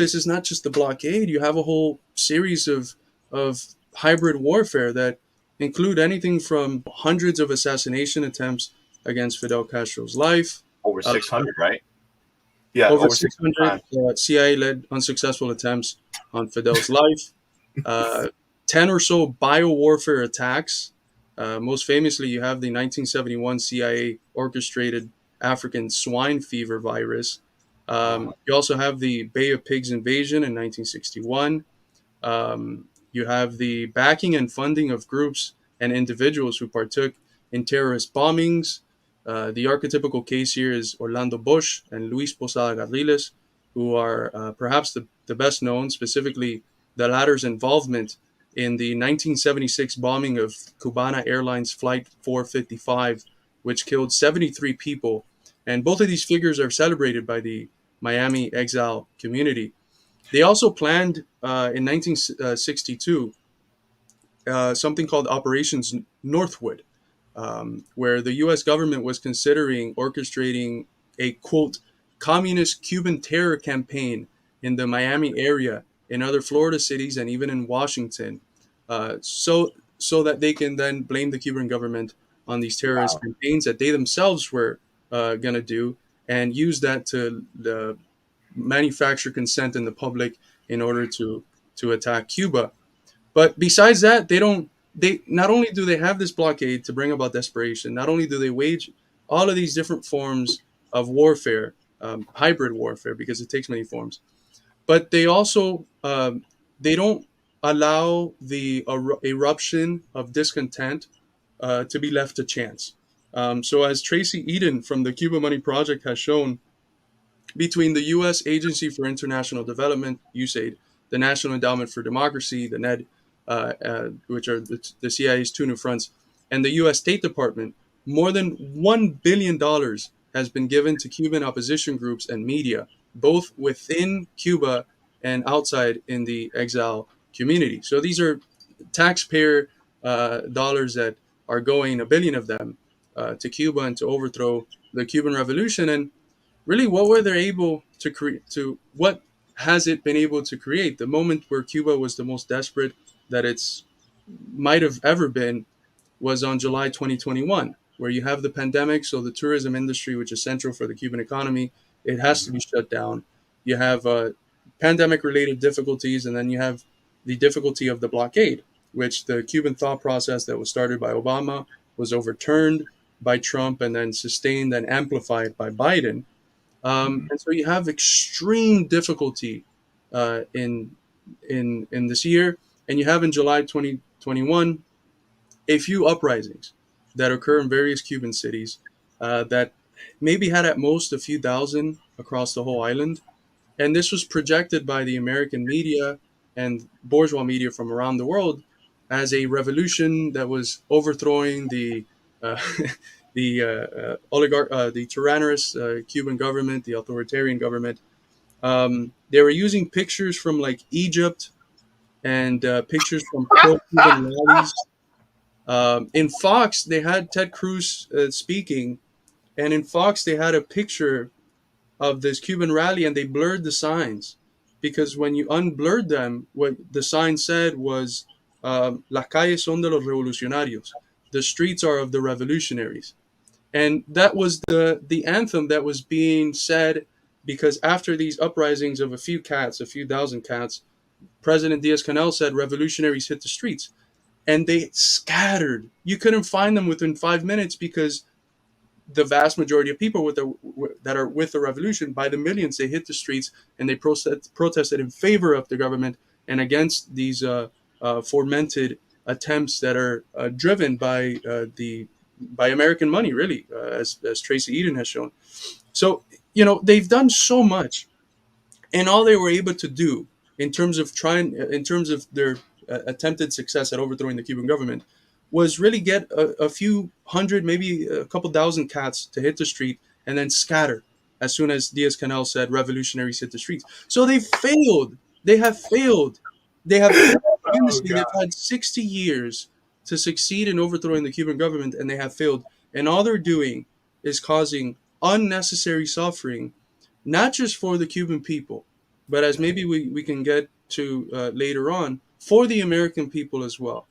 this is not just the blockade. You have a whole series of hybrid warfare that include anything from hundreds of assassination attempts against Fidel Castro's life, Over uh, 600, right? Yeah, over over 600 600 times. CIA-led unsuccessful attempts on Fidel's life, uh, 10 or so biowarfare attacks. Most famously, you have the 1971 CIA orchestrated African swine fever virus. You also have the Bay of Pigs invasion in 1961. You have the backing and funding of groups and individuals who partook in terrorist bombings. The archetypical case here is Orlando Bosch and Luis Posada Garriles, who are perhaps the best known, specifically the latter's involvement in the 1976 bombing of Cubana Airlines Flight 455, which killed 73 people. And both of these figures are celebrated by the Miami exile community. They also planned in 1962 something called Operations Northwood, where the U.S. government was considering orchestrating a, quote, communist Cuban terror campaign in the Miami area, in other Florida cities, and even in Washington, so that they can then blame the Cuban government on these terrorist Wow. campaigns that they themselves were going to do, and use that to manufacture consent in the public in order to attack Cuba. But besides that, they don't. They not only do they have this blockade to bring about desperation, not only do they wage all of these different forms of warfare, hybrid warfare, because it takes many forms, but they also they don't allow the eruption of discontent to be left to chance. So, as Tracy Eden from the Cuba Money Project has shown, between the U.S. Agency for International Development, USAID, the National Endowment for Democracy, the NED, which are the CIA's two new fronts, and the U.S. State Department, more than $1 billion has been given to Cuban opposition groups and media, both within Cuba and outside in the exile community. So these are taxpayer dollars that are going, a billion of them, to Cuba and to overthrow the Cuban Revolution. And really, what were they able to create? To what has it been able to create? The moment where Cuba was the most desperate that it's might have ever been was on July 2021, where you have the pandemic. So the tourism industry, which is central for the Cuban economy, it has to be shut down. You have pandemic-related difficulties, and then you have the difficulty of the blockade, which the Cuban thought process that was started by Obama was overturned by Trump and then sustained and amplified by Biden. And so you have extreme difficulty in this year, and you have in July 2021 a few uprisings that occur in various Cuban cities that maybe had at most a few thousand across the whole island. And this was projected by the American media and bourgeois media from around the world as a revolution that was overthrowing the uh, the tyrannous Cuban government, the authoritarian government. They were using pictures from like Egypt and pictures from pro-Cuban rallies. In Fox, they had Ted Cruz speaking, and in Fox, they had a picture of this Cuban rally, and they blurred the signs because when you unblurred them, what the sign said was "Las calles son de los revolucionarios." The streets are of the revolutionaries, and that was the anthem that was being said because after these uprisings of a few cats, a few thousand cats, President Diaz-Canel said revolutionaries hit the streets, and they scattered. You couldn't find them within 5 minutes because the vast majority of people that are with the revolution, by the millions, they hit the streets and they protested in favor of the government and against these fomented attempts that are driven by American money, really, as Tracy Eden has shown. So they've done so much, and all they were able to do in terms of their attempted success at overthrowing the Cuban government was really get a few hundred, maybe a couple thousand cats to hit the street and then scatter as soon as Diaz-Canel said revolutionaries hit the streets. So they failed. They have failed. They have failed Oh tremendously. They've God. had 60 years to succeed in overthrowing the Cuban government, and they have failed. And all they're doing is causing unnecessary suffering, not just for the Cuban people, but as maybe we can get to later on, for the American people as well.